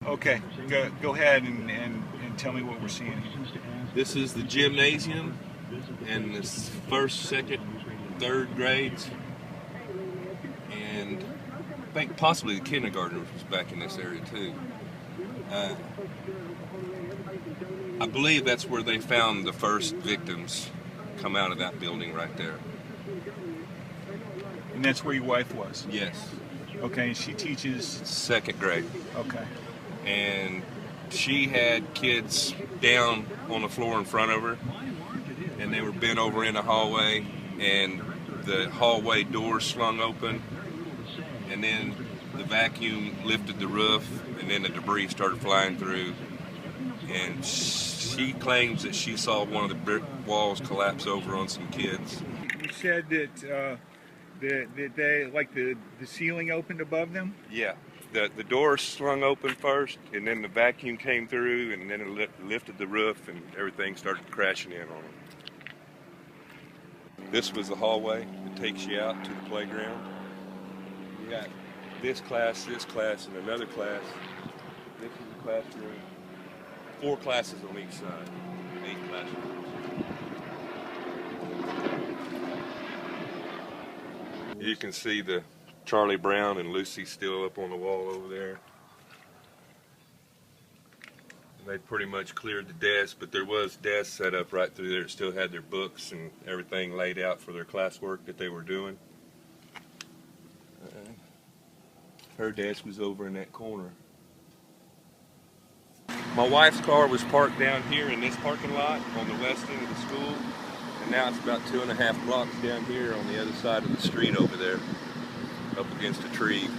Okay, go ahead and tell me what we're seeing here. This is the gymnasium, and this first, second, third grades, and I think possibly the kindergartners was back in this area too. I believe that's where they found the first victims come out of that building right there. And that's where your wife was? Yes. Okay, and she teaches? Second grade. Okay. And she had kids down on the floor in front of her, and they were bent over in the hallway, and the hallway door slung open, and then the vacuum lifted the roof, and then the debris started flying through. And she claims that she saw one of the brick walls collapse over on some kids. You said that they, like the ceiling opened above them? Yeah. The door slung open first, and then the vacuum came through, and then it lifted the roof, and everything started crashing in on them. This was the hallway that takes you out to the playground. You got this class, and another class. This is the classroom. 4 classes on each side. 8 classrooms. You can see the Charlie Brown and Lucy still up on the wall over there. They pretty much cleared the desk, but there was desks set up right through there that still had their books and everything laid out for their classwork that they were doing. Her desk was over in that corner. My wife's car was parked down here in this parking lot on the west end of the school, and now it's about 2.5 blocks down here on the other side of the street over there, up against a tree.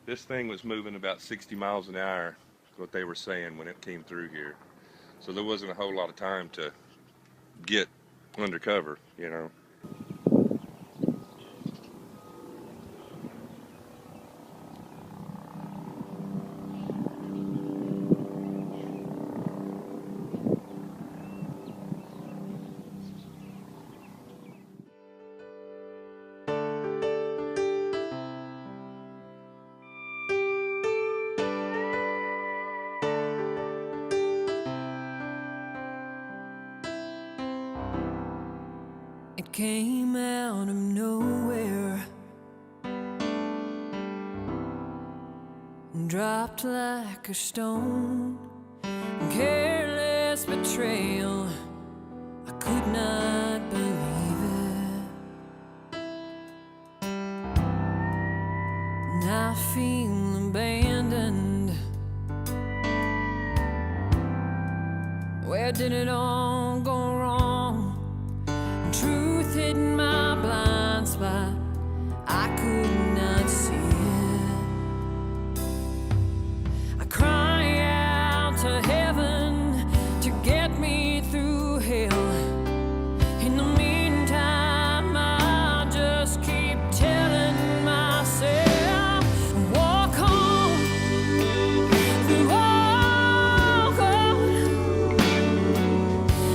This thing was moving about 60 miles an hour, what they were saying when it came through here. So there wasn't a whole lot of time to get undercover, you know. It came out of nowhere, dropped like a stone, careless betrayal, I could not believe it. And I feel abandoned. Where did it all go wrong? Truth hid in my blind spot, I could not see it. I cry out to heaven to get me through hell. In the meantime, I just keep telling myself, walk on, walk on,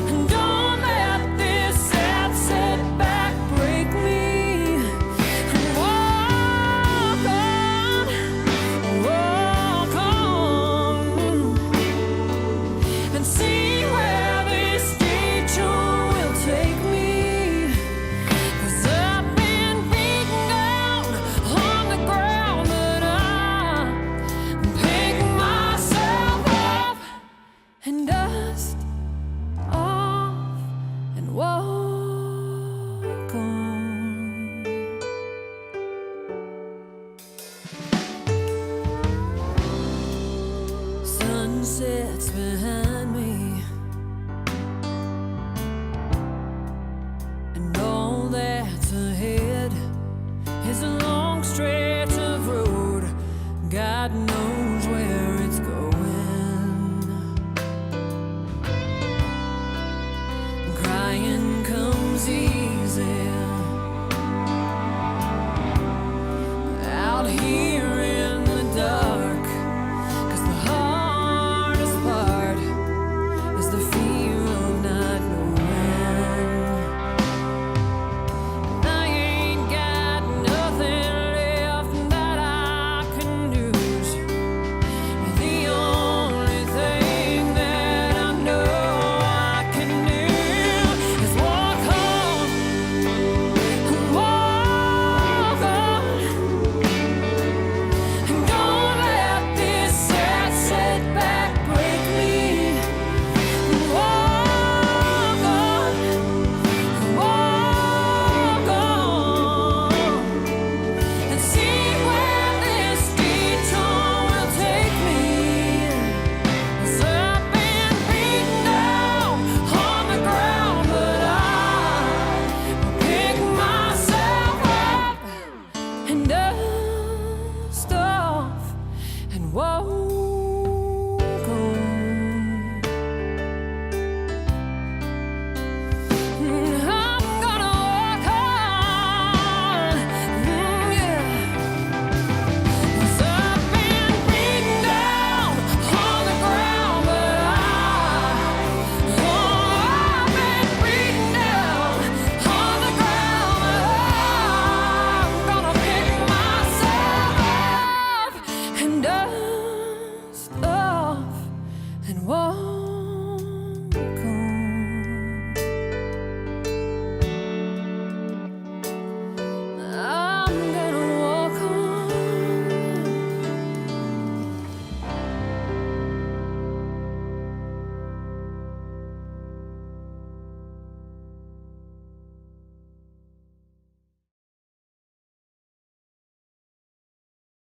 and don't let this sad setback break me. And walk on, and see where this detour will take me. 'Cause I've been beaten down on the ground, but I pick myself up and dust off and walk on. Sun sets behind me,